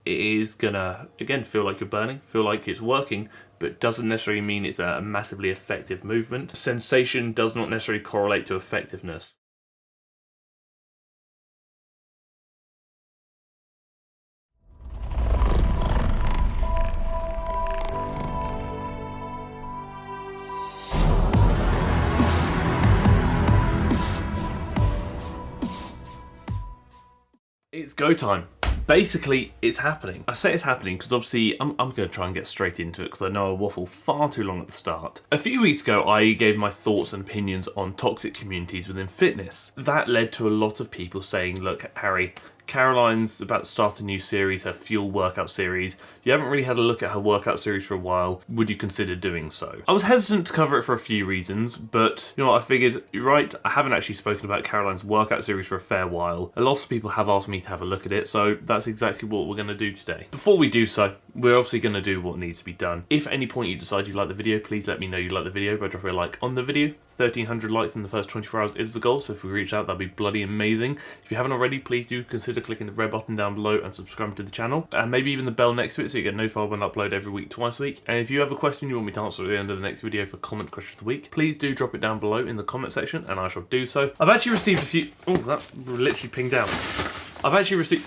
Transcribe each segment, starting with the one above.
it is gonna, again, feel like you're burning, feel like it's working, but doesn't necessarily mean it's a massively effective movement. Sensation does not necessarily correlate to effectiveness. It's go time. Basically, it's happening. I say it's happening because obviously I'm going to try and get straight into it because I know I waffle far too long at the start. A few weeks ago, I gave my thoughts and opinions on toxic communities within fitness. That led to a lot of people saying, look, Harry, Caroline's about to start a new series, her Fuel workout series. You haven't really had a look at her workout series for a while. Would you consider doing so? I was hesitant to cover it for a few reasons, but you know what, I figured, you're right, I haven't actually spoken about Caroline's workout series for a fair while. A lot of people have asked me to have a look at it, so that's exactly what we're going to do today. Before we do so, we're obviously going to do what needs to be done. If at any point you decide you like the video, please let me know you like the video by dropping a like on the video. 1,300 likes in the first 24 hours is the goal, so if we reach out, that'd be bloody amazing. If you haven't already, please do consider clicking the red button down below and subscribing to the channel, and maybe even the bell next to it so you get notified when I upload every week, twice a week. And if you have a question you want me to answer at the end of the next video for comment question of the week, please do drop it down below in the comment section and I shall do so. I've actually received a few... Oh, that literally pinged down. I've actually received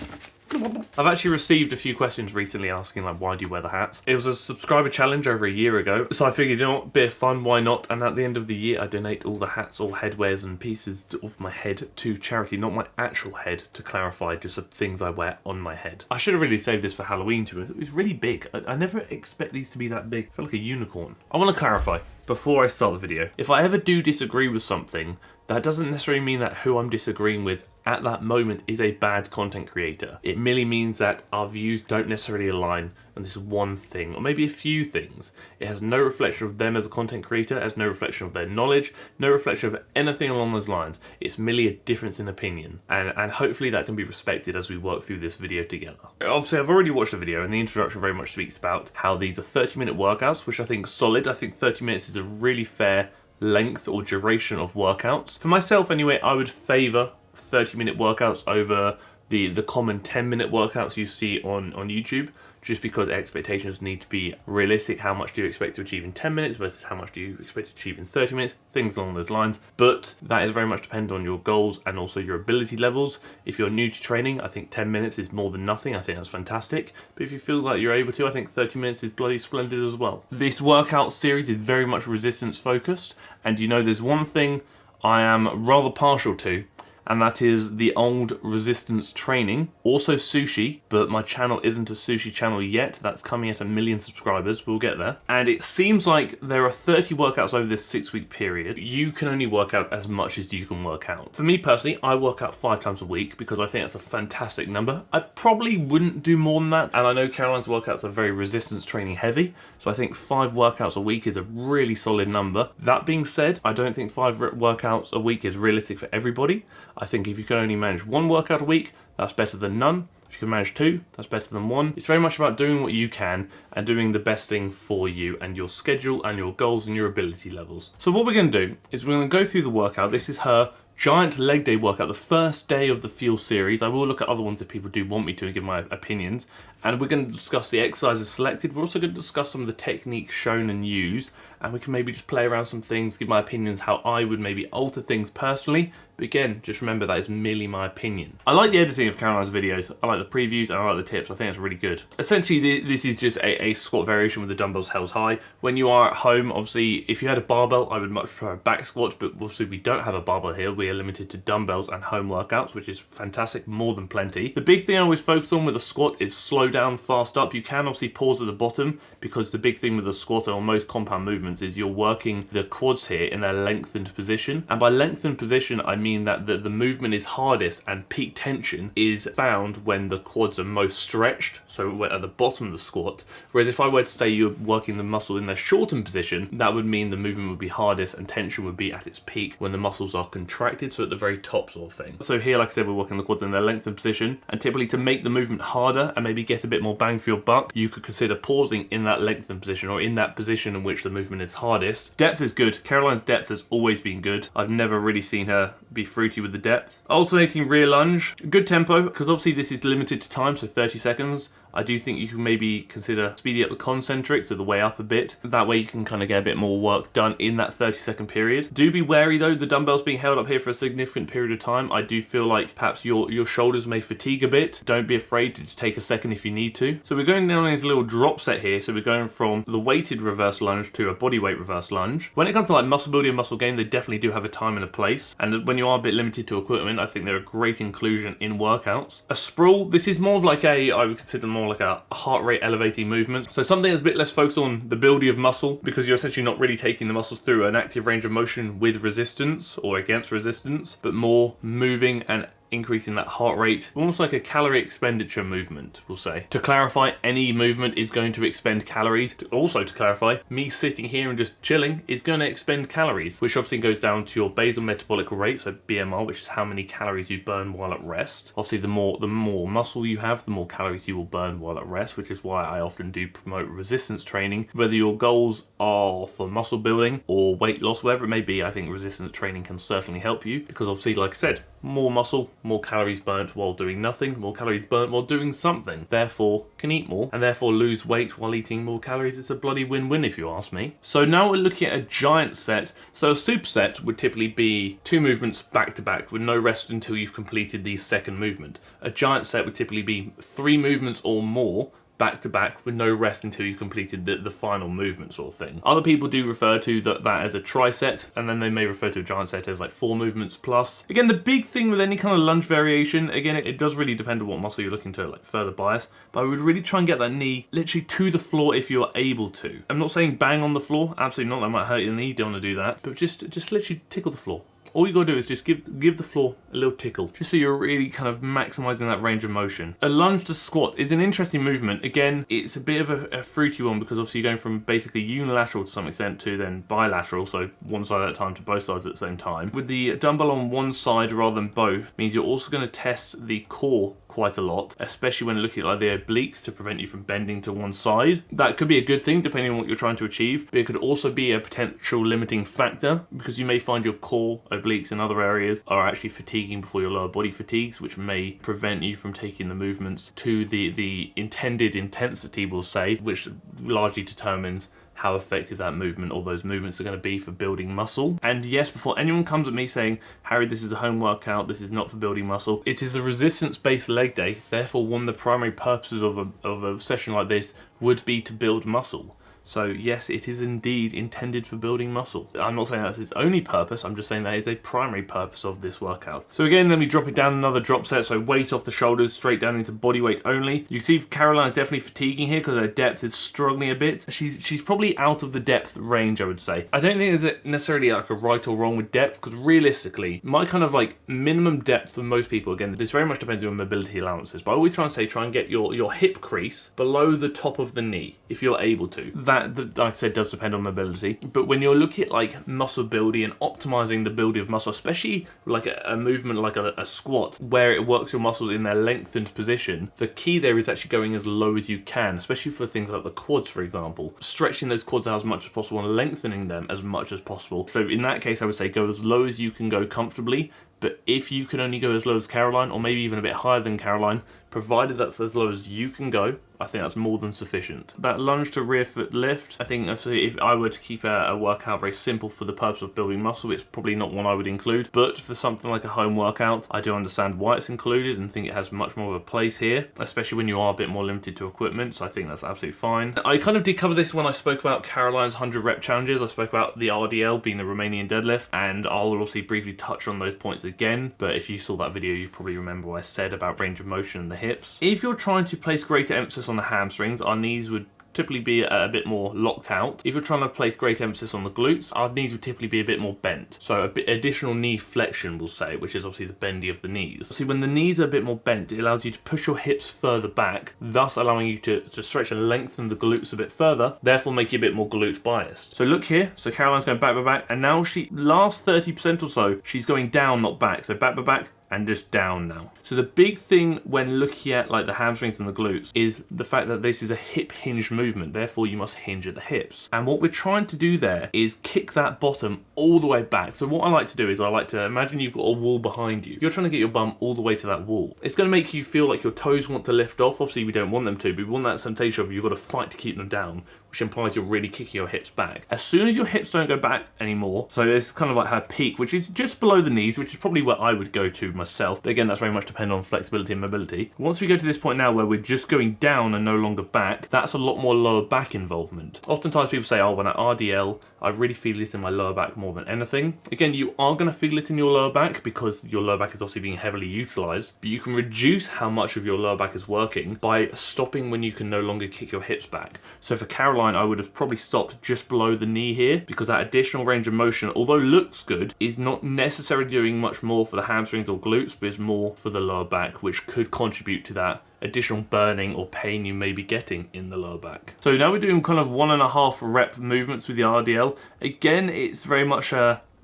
a few questions recently asking, like, why do you wear the hats? It was a subscriber challenge over a year ago, so I figured, you know what, bit of fun, why not? And at the end of the year, I donate all the hats, all headwears and pieces of my head to charity, not my actual head, to clarify, just the things I wear on my head. I should have really saved this for Halloween too. It was really big. I never expect these to be that big. I feel like a unicorn. I want to clarify, before I start the video, if I ever do disagree with something, that doesn't necessarily mean that who I'm disagreeing with at that moment is a bad content creator. It merely means that our views don't necessarily align on this one thing, or maybe a few things. It has no reflection of them as a content creator, it has no reflection of their knowledge, no reflection of anything along those lines. It's merely a difference in opinion, and hopefully that can be respected as we work through this video together. Obviously, I've already watched the video, and the introduction very much speaks about how these are 30-minute workouts, which I think is solid. I think 30 minutes is a really fair length or duration of workouts. For myself anyway, I would favour 30-minute workouts over the common 10-minute workouts you see on YouTube, just because expectations need to be realistic. How much do you expect to achieve in 10 minutes versus how much do you expect to achieve in 30 minutes? Things along those lines. But that is very much dependent on your goals and also your ability levels. If you're new to training, I think 10 minutes is more than nothing. I think that's fantastic. But if you feel like you're able to, I think 30 minutes is bloody splendid as well. This workout series is very much resistance focused. And you know, there's one thing I am rather partial to, and that is the old resistance training. Also sushi, but my channel isn't a sushi channel yet. That's coming at 1 million subscribers. We'll get there. And it seems like there are 30 workouts over this 6-week period. You can only work out as much as you can work out. For me personally, I work out 5 times a week because I think that's a fantastic number. I probably wouldn't do more than that. And I know Caroline's workouts are very resistance training heavy. So I think 5 workouts a week is a really solid number. That being said, I don't think 5 workouts a week is realistic for everybody. I think if you can only manage 1 workout a week, that's better than none. If you can manage 2, that's better than 1. It's very much about doing what you can and doing the best thing for you and your schedule and your goals and your ability levels. So what we're going to do is we're going to go through the workout. This is her giant leg day workout, the first day of the Fuel series. I will look at other ones if people do want me to and give my opinions. And we're going to discuss the exercises selected. We're also going to discuss some of the techniques shown and used. And we can maybe just play around some things, give my opinions, how I would maybe alter things personally. But again, just remember that is merely my opinion. I like the editing of Caroline's videos. I like the previews and I like the tips. I think it's really good. Essentially, this is just a squat variation with the dumbbells held high. When you are at home, obviously, if you had a barbell, I would much prefer a back squat. But obviously, we don't have a barbell here. We are limited to dumbbells and home workouts, which is fantastic, more than plenty. The big thing I always focus on with a squat is slow down, fast up. You can obviously pause at the bottom because the big thing with a squat and on most compound movements is you're working the quads here in a lengthened position. And by lengthened position, I mean that the movement is hardest and peak tension is found when the quads are most stretched, so at the bottom of the squat. Whereas if I were to say you're working the muscle in their shortened position, that would mean the movement would be hardest and tension would be at its peak when the muscles are contracted, so at the very top sort of thing. So here, like I said, we're working the quads in their lengthened position, and typically to make the movement harder and maybe get a bit more bang for your buck, you could consider pausing in that lengthened position or in that position in which the movement is hardest. Depth is good. Caroline's depth has always been good. I've never really seen her be fruity with the depth. Alternating rear lunge, good tempo, because obviously this is limited to time, so 30 seconds. I do think you can maybe consider speeding up the concentrics of the way up a bit. That way you can kind of get a bit more work done in that 30-second period. Do be wary though, the dumbbells being held up here for a significant period of time. I do feel like perhaps your shoulders may fatigue a bit. Don't be afraid to just take a second if you need to. So we're going down into a little drop set here. So we're going from the weighted reverse lunge to a body weight reverse lunge. When it comes to like muscle building and muscle gain, they definitely do have a time and a place. And when you are a bit limited to equipment, I think they're a great inclusion in workouts. A sprawl, this is more of like I would consider more like a heart rate elevating movement. So something that's a bit less focused on the building of muscle, because you're essentially not really taking the muscles through an active range of motion with resistance or against resistance, but more moving and increasing that heart rate, almost like a calorie expenditure movement, we'll say. To clarify, any movement is going to expend calories. Also to clarify, me sitting here and just chilling is going to expend calories, which obviously goes down to your basal metabolic rate, so BMR, which is how many calories you burn while at rest. Obviously, the more muscle you have, the more calories you will burn while at rest, which is why I often do promote resistance training. Whether your goals are for muscle building or weight loss, whatever it may be, I think resistance training can certainly help you, because obviously, like I said, more muscle, more calories burnt while doing nothing, more calories burnt while doing something. Therefore, can eat more and therefore lose weight while eating more calories. It's a bloody win-win if you ask me. So now we're looking at a giant set. So a superset would typically be 2 movements back to back with no rest until you've completed the second movement. A giant set would typically be 3 movements or more back to back with no rest until you completed the final movement sort of thing. Other people do refer to that as a triset, and then they may refer to a giant set as like 4 movements plus. Again, the big thing with any kind of lunge variation, again, it does really depend on what muscle you're looking to like further bias, but I would really try and get that knee literally to the floor if you're able to. I'm not saying bang on the floor, absolutely not, that might hurt your knee, don't want to do that, but just literally tickle the floor. All you gotta do is just give the floor a little tickle, just so you're really kind of maximizing that range of motion. A lunge to squat is an interesting movement. Again, it's a bit of a fruity one, because obviously you're going from basically unilateral to some extent to then bilateral, so one side at a time to both sides at the same time. With the dumbbell on one side rather than both, means you're also going to test the core quite a lot, especially when looking at like the obliques to prevent you from bending to one side. That could be a good thing depending on what you're trying to achieve, but it could also be a potential limiting factor, because you may find your core, obliques and other areas are actually fatiguing before your lower body fatigues, which may prevent you from taking the movements to the intended intensity, we'll say, which largely determines how effective that movement or those movements are going to be for building muscle. And yes, before anyone comes at me saying, Harry, this is a home workout, this is not for building muscle, it is a resistance-based leg day. Therefore, one of the primary purposes of a session like this would be to build muscle. So yes, it is indeed intended for building muscle. I'm not saying that's its only purpose, I'm just saying that is a primary purpose of this workout. So again, let me drop it down another drop set, so weight off the shoulders, straight down into body weight only. You can see Caroline's definitely fatiguing here because her depth is struggling a bit. She's probably out of the depth range, I would say. I don't think there's necessarily like a right or wrong with depth, because realistically, my kind of like minimum depth for most people, again, this very much depends on your mobility allowances, but I always try and get your hip crease below the top of the knee, if you're able to. That, like I said, does depend on mobility, but when you're looking at like muscle building and optimizing the building of muscle, especially like a movement like a squat, where it works your muscles in their lengthened position, the key there is actually going as low as you can, especially for things like the quads, for example. Stretching those quads out as much as possible and lengthening them as much as possible. So in that case, I would say go as low as you can go comfortably, but if you can only go as low as Caroline, or maybe even a bit higher than Caroline, provided that's as low as you can go, I think that's more than sufficient. That lunge to rear foot lift, I think if I were to keep a workout very simple for the purpose of building muscle, it's probably not one I would include, but for something like a home workout, I do understand why it's included and think it has much more of a place here, especially when you are a bit more limited to equipment, so I think that's absolutely fine. I kind of did cover this when I spoke about Caroline's 100 rep challenges. I spoke about the RDL being the Romanian deadlift, and I'll obviously briefly touch on those points again, but if you saw that video, you probably remember what I said about range of motion and the hips. If you're trying to place greater emphasis on the hamstrings, our knees would typically be a bit more locked out. If you're trying to place great emphasis on the glutes, our knees would typically be a bit more bent. So a bit additional knee flexion, we'll say, which is obviously the bendy of the knees. See, when the knees are a bit more bent, it allows you to push your hips further back, thus allowing you to stretch and lengthen the glutes a bit further, therefore make you a bit more glute biased. So look here, so Caroline's going back by back, and now last 30% or so, she's going down, not back. So back by back, and just down now. So the big thing when looking at like the hamstrings and the glutes is the fact that this is a hip hinge movement, therefore you must hinge at the hips. And what we're trying to do there is kick that bottom all the way back. So what I like to do is I like to imagine you've got a wall behind you. You're trying to get your bum all the way to that wall. It's going to make you feel like your toes want to lift off. Obviously we don't want them to, but we want that sensation of you've got to fight to keep them down, which implies you're really kicking your hips back. As soon as your hips don't go back anymore, so there's kind of like her peak, which is just below the knees, which is probably where I would go to myself. But again, that's very much dependent on flexibility and mobility. Once we go to this point now where we're just going down and no longer back, that's a lot more lower back involvement. Oftentimes people say, oh, when I RDL, I really feel it in my lower back more than anything. Again, you are going to feel it in your lower back because your lower back is obviously being heavily utilized, but you can reduce how much of your lower back is working by stopping when you can no longer kick your hips back. So for Caroline, I would have probably stopped just below the knee here because that additional range of motion, although looks good, is not necessarily doing much more for the hamstrings or glutes, but is more for the lower back, which could contribute to that additional burning or pain you may be getting in the lower back. So now we're doing kind of 1.5 rep movements with the RDL. Again, it's very much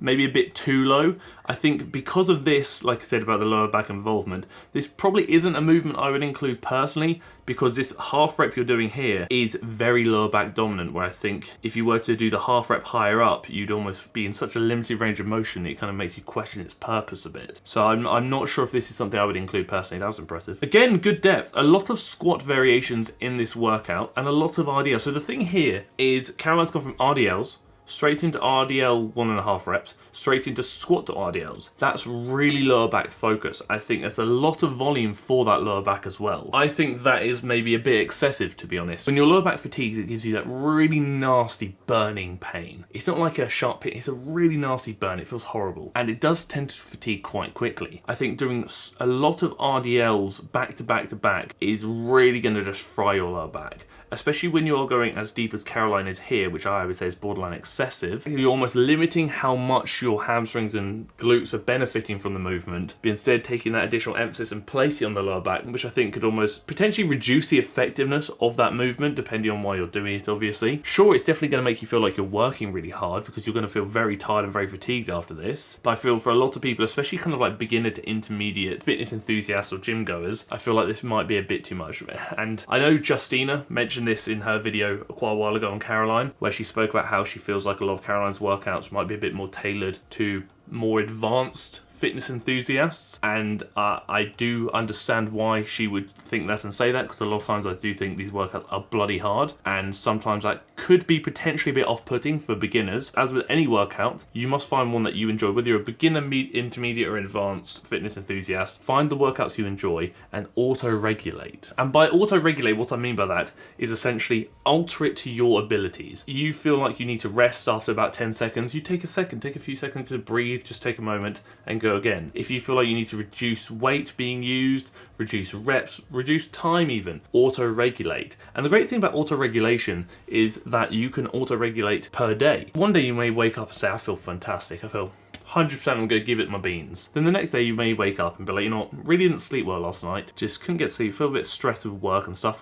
maybe a bit too low. I think because of this, like I said about the lower back involvement, this probably isn't a movement I would include personally, because this half rep you're doing here is very lower back dominant, where I think if you were to do the half rep higher up, you'd almost be in such a limited range of motion, it kind of makes you question its purpose a bit. So I'm not sure if this is something I would include personally. That was impressive. Again, good depth. A lot of squat variations in this workout and a lot of RDL. So the thing here is Caroline's gone from RDLs straight into RDL 1.5 reps, straight into squat to RDLs. That's really lower back focus. I think there's a lot of volume for that lower back as well. I think that is maybe a bit excessive, to be honest. When your lower back fatigues, it gives you that really nasty burning pain. It's not like a sharp pain, it's a really nasty burn. It feels horrible. And it does tend to fatigue quite quickly. I think doing a lot of RDLs back to back to back is really going to just fry your lower back. Especially when you're going as deep as Caroline is here, which I would say is borderline excessive. You're almost limiting how much your hamstrings and glutes are benefiting from the movement, but instead taking that additional emphasis and placing it on the lower back, which I think could almost potentially reduce the effectiveness of that movement, depending on why you're doing it, obviously. Sure, it's definitely going to make you feel like you're working really hard, because you're going to feel very tired and very fatigued after this. But I feel for a lot of people, especially kind of like beginner to intermediate fitness enthusiasts or gym goers, I feel like this might be a bit too much. And I know Justina mentioned this in her video quite a while ago on Caroline, where she spoke about how she feels like a lot of Caroline's workouts might be a bit more tailored to more advanced fitness enthusiasts, and I do understand why she would think that and say that, because a lot of times I do think these workouts are bloody hard, and sometimes that could be potentially a bit off-putting for beginners. As with any workout, you must find one that you enjoy. Whether you're a beginner, intermediate or advanced fitness enthusiast, find the workouts you enjoy and auto-regulate. And by auto-regulate, what I mean by that is essentially alter it to your abilities. You feel like you need to rest after about 10 seconds, you take a second, take a few seconds to breathe, just take a moment and go again. If you feel like you need to reduce weight being used, reduce reps, reduce time even, auto-regulate. And the great thing about auto-regulation is that you can auto-regulate per day. One day you may wake up and say, I feel fantastic, I feel 100% I'm going to give it my beans. Then the next day you may wake up and be like, you know what, really didn't sleep well last night, just couldn't get sleep, feel a bit stressed with work and stuff,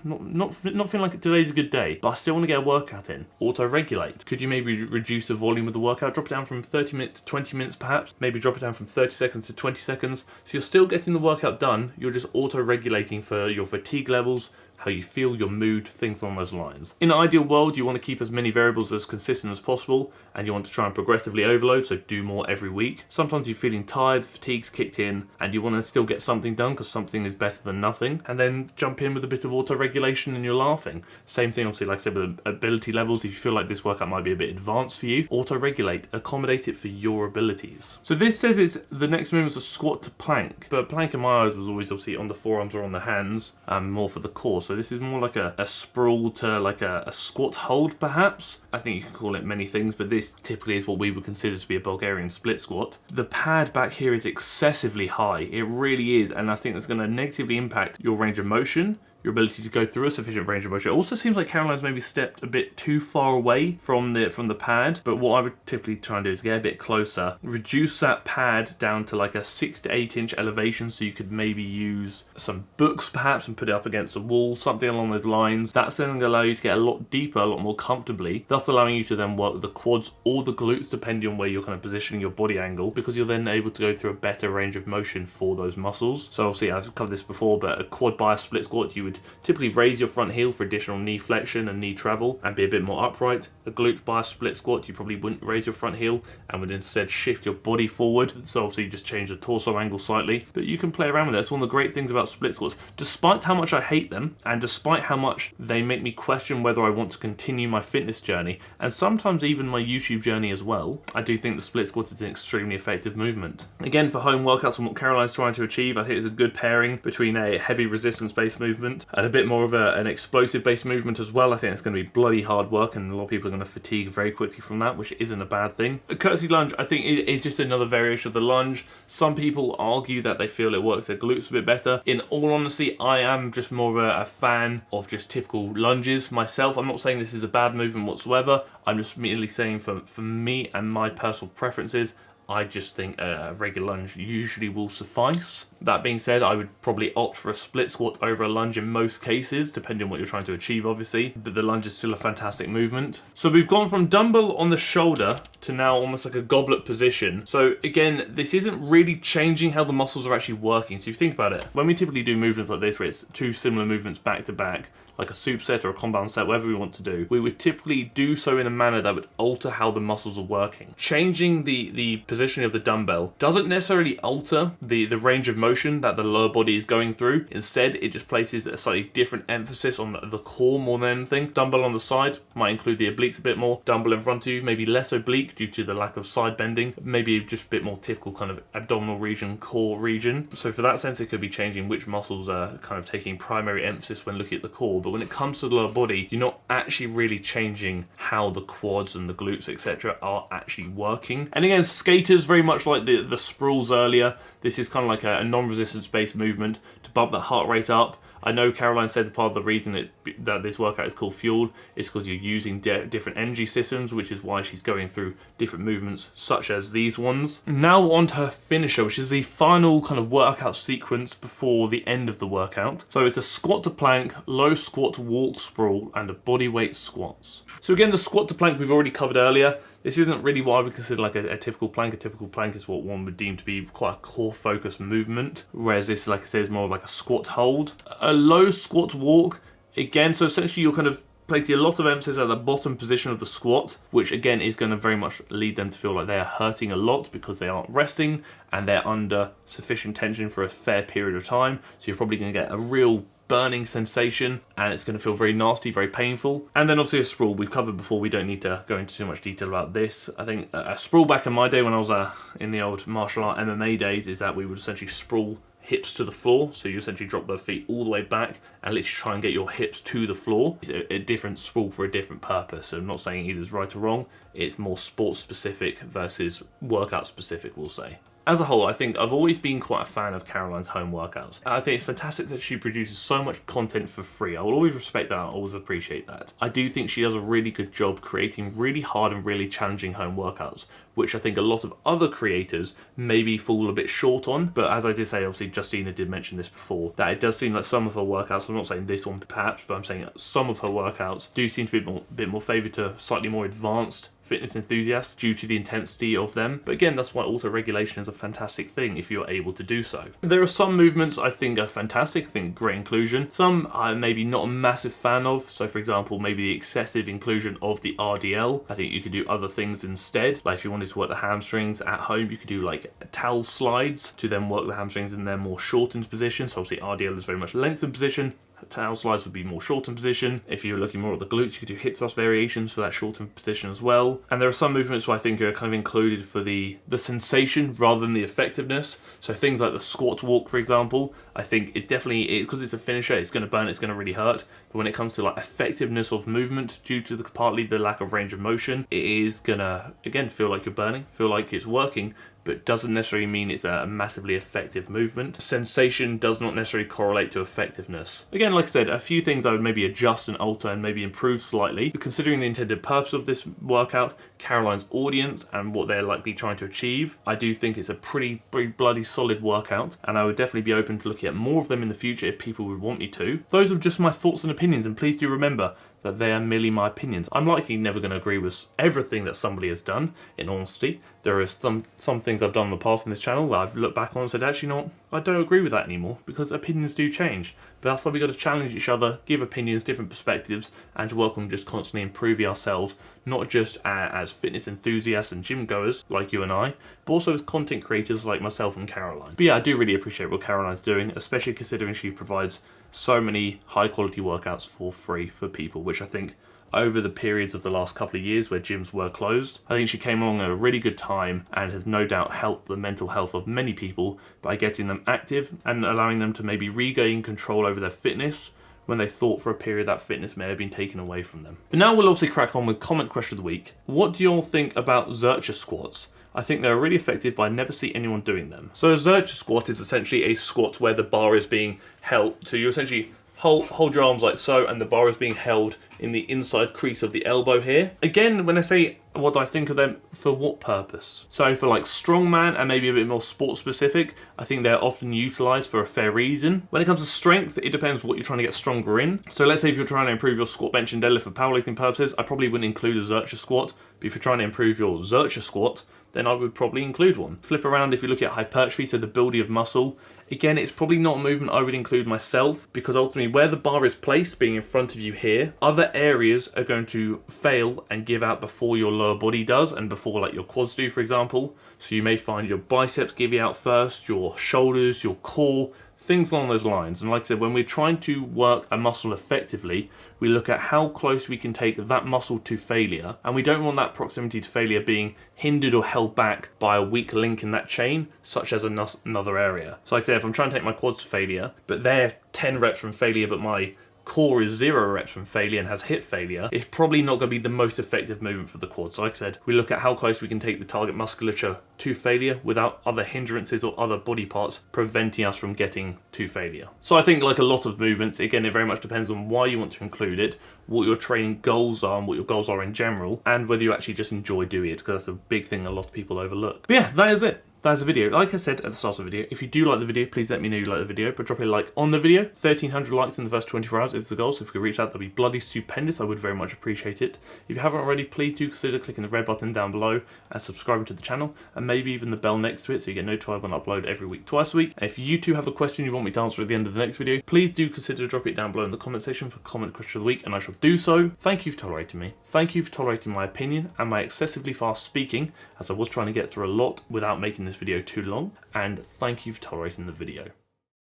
not feeling like today's a good day, but I still want to get a workout in. Auto-regulate. Could you maybe reduce the volume of the workout, drop it down from 30 minutes to 20 minutes perhaps, maybe drop it down from 30 seconds to 20 seconds, so you're still getting the workout done, you're just auto-regulating for your fatigue levels, how you feel, your mood, things along those lines. In an ideal world, you want to keep as many variables as consistent as possible, and you want to try and progressively overload, so do more every week. Sometimes you're feeling tired, fatigue's kicked in, and you want to still get something done because something is better than nothing, and then jump in with a bit of auto-regulation and you're laughing. Same thing, obviously, like I said, with ability levels. If you feel like this workout might be a bit advanced for you, auto-regulate, accommodate it for your abilities. So this says it's the next move is a squat to plank, but plank in my eyes was always obviously on the forearms or on the hands, more for the core. So this is more like a sprawl to like a squat hold perhaps. I think you can call it many things, but this typically is what we would consider to be a Bulgarian split squat. The pad back here is excessively high. It really is, and I think that's going to negatively impact your range of motion, your ability to go through a sufficient range of motion. It also seems like Caroline's maybe stepped a bit too far away from the pad, but what I would typically try and do is get a bit closer, reduce that pad down to like a 6 to 8 inch elevation, so you could maybe use some books perhaps and put it up against a wall, something along those lines. That's then going to allow you to get a lot deeper, a lot more comfortably, thus allowing you to then work the quads or the glutes depending on where you're kind of positioning your body angle, because you're then able to go through a better range of motion for those muscles. So obviously I've covered this before, but a quad bias split squat, you would typically raise your front heel for additional knee flexion and knee travel and be a bit more upright. A glute bias split squat, you probably wouldn't raise your front heel and would instead shift your body forward, so obviously just change the torso angle slightly. But you can play around with it. It's one of the great things about split squats. Despite how much I hate them, and despite how much they make me question whether I want to continue my fitness journey, and sometimes even my YouTube journey as well, I do think the split squat is an extremely effective movement. Again, for home workouts and what Caroline's trying to achieve, I think it's a good pairing between a heavy resistance-based movement and a bit more of an explosive-based movement as well. I think it's going to be bloody hard work, and a lot of people are going to fatigue very quickly from that, which isn't a bad thing. A courtesy lunge, I think, is just another variation of the lunge. Some people argue that they feel it works their glutes a bit better. In all honesty, I am just more of a fan of just typical lunges myself. I'm not saying this is a bad movement whatsoever. I'm just merely saying for me and my personal preferences, I just think a regular lunge usually will suffice. That being said, I would probably opt for a split squat over a lunge in most cases, depending on what you're trying to achieve, obviously. But the lunge is still a fantastic movement. So we've gone from dumbbell on the shoulder to now almost like a goblet position. So again, this isn't really changing how the muscles are actually working. So if you think about it, when we typically do movements like this, where it's two similar movements back to back, like a superset or a compound set, whatever we want to do, we would typically do so in a manner that would alter how the muscles are working. Changing the positioning of the dumbbell doesn't necessarily alter the range of motion that the lower body is going through. Instead, it just places a slightly different emphasis on the core more than anything. Dumbbell on the side might include the obliques a bit more. Dumbbell in front of you, maybe less oblique due to the lack of side bending. Maybe just a bit more typical kind of abdominal region, core region. So for that sense, it could be changing which muscles are kind of taking primary emphasis when looking at the core. But when it comes to the lower body, you're not actually really changing how the quads and the glutes, etc., are actually working. And again, skaters, very much like the sprawls earlier, this is kind of like a non-resistance based movement to bump that heart rate up. I know Caroline said part of the reason that this workout is called Fuel is because you're using different energy systems, which is why she's going through different movements such as these ones. Now on to her finisher, which is the final kind of workout sequence before the end of the workout. So it's a squat to plank, low squat, walk, sprawl, and a bodyweight squats. So again, the squat to plank we've already covered earlier. This isn't really what I would consider like a typical plank. A typical plank is what one would deem to be quite a core focused movement, whereas this, like I said, is more of like a squat hold. A low squat walk, again, so essentially you're kind of placing a lot of emphasis at the bottom position of the squat, which again is going to very much lead them to feel like they are hurting a lot because they aren't resting and they're under sufficient tension for a fair period of time. So you're probably going to get a real burning sensation and it's going to feel very nasty, very painful. And then obviously a sprawl we've covered before, we don't need to go into too much detail about this. I think a sprawl back in my day when I was in the old martial art MMA days is that we would essentially sprawl hips to the floor, so you essentially drop the feet all the way back and literally try and get your hips to the floor. It's a different sprawl for a different purpose, so I'm not saying either is right or wrong, it's more sports specific versus workout specific, we'll say. As a whole, I think I've always been quite a fan of Caroline's home workouts. I think it's fantastic that she produces so much content for free. I will always respect that, I always appreciate that. I do think she does a really good job creating really hard and really challenging home workouts, which I think a lot of other creators maybe fall a bit short on. But as I did say, obviously Justina did mention this before, that it does seem like some of her workouts, I'm not saying this one perhaps, but I'm saying some of her workouts do seem to be a bit more favoured to slightly more advanced fitness enthusiasts due to the intensity of them. But again, that's why auto-regulation is a fantastic thing if you're able to do so. There are some movements I think are fantastic, I think great inclusion. Some I'm maybe not a massive fan of. So for example, maybe the excessive inclusion of the RDL. I think you could do other things instead. Like if you wanted to work the hamstrings at home, you could do like towel slides to then work the hamstrings in their more shortened position. So obviously RDL is very much lengthened position. Towel slides would be more shortened position. If you're looking more at the glutes, you could do hip thrust variations for that shortened position as well. And there are some movements where I think are kind of included for the sensation rather than the effectiveness. So things like the squat walk, for example, I think it's definitely, because it's a finisher, it's going to burn, it's going to really hurt. But when it comes to like effectiveness of movement due to partly the lack of range of motion, it is going to, again, feel like you're burning, feel like it's working, but doesn't necessarily mean it's a massively effective movement. Sensation does not necessarily correlate to effectiveness. Again, like I said, a few things I would maybe adjust and alter and maybe improve slightly, but considering the intended purpose of this workout, Caroline's audience and what they're likely trying to achieve, I do think it's a pretty bloody solid workout, and I would definitely be open to looking at more of them in the future if people would want me to. Those are just my thoughts and opinions, and please do remember that they are merely my opinions. I'm likely never going to agree with everything that somebody has done, in honesty. There are some things I've done in the past on this channel where I've looked back on and said, actually, no, I don't agree with that anymore, because opinions do change. But that's why we've got to challenge each other, give opinions, different perspectives, and to work on just constantly improving ourselves, not just as fitness enthusiasts and gym goers like you and I, but also as content creators like myself and Caroline. But yeah, I do really appreciate what Caroline's doing, especially considering she provides so many high quality workouts for free for people, which I think over the periods of the last couple of years where gyms were closed, I think she came along at a really good time and has no doubt helped the mental health of many people by getting them active and allowing them to maybe regain control over their fitness when they thought for a period that fitness may have been taken away from them. But now we'll obviously crack on with comment question of the week. What do you all think about Zercher squats? I think they're really effective, but I never see anyone doing them. So a Zercher squat is essentially a squat where the bar is being held. So you essentially hold your arms like so, and the bar is being held in the inside crease of the elbow here. Again, when I say what do I think of them, for what purpose? So for like strongman and maybe a bit more sport specific, I think they're often utilized for a fair reason. When it comes to strength, it depends what you're trying to get stronger in. So let's say if you're trying to improve your squat, bench and deadlift for powerlifting purposes, I probably wouldn't include a Zercher squat. But if you're trying to improve your Zercher squat, then I would probably include one. Flip around if you look at hypertrophy, so the building of muscle. Again, it's probably not a movement I would include myself, because ultimately where the bar is placed, being in front of you here, other areas are going to fail and give out before your lower body does, and before like your quads do, for example. So you may find your biceps give you out first, your shoulders, your core, things along those lines. And like I said, when we're trying to work a muscle effectively, we look at how close we can take that muscle to failure, and we don't want that proximity to failure being hindered or held back by a weak link in that chain, such as another area. So like I said, if I'm trying to take my quads to failure, but they're 10 reps from failure, but my core is 0 reps from failure and has hip failure, it's probably not going to be the most effective movement for the quads. So like I said, we look at how close we can take the target musculature to failure without other hindrances or other body parts preventing us from getting to failure. So I think like a lot of movements, again, it very much depends on why you want to include it, what your training goals are and what your goals are in general, and whether you actually just enjoy doing it, because that's a big thing a lot of people overlook. But yeah, that is it. That's the video. Like I said at the start of the video, if you do like the video, please let me know you like the video, but drop a like on the video. 1,300 likes in the first 24 hours is the goal, so if we could reach that, that'd be bloody stupendous. I would very much appreciate it. If you haven't already, please do consider clicking the red button down below and subscribing to the channel, and maybe even the bell next to it so you get notified when I upload every week, twice a week. And if you two have a question you want me to answer at the end of the next video, please do consider dropping it down below in the comment section for comment question of the week, and I shall do so. Thank you for tolerating me. Thank you for tolerating my opinion and my excessively fast speaking, as I was trying to get through a lot without making this video too long. And thank you for tolerating the video.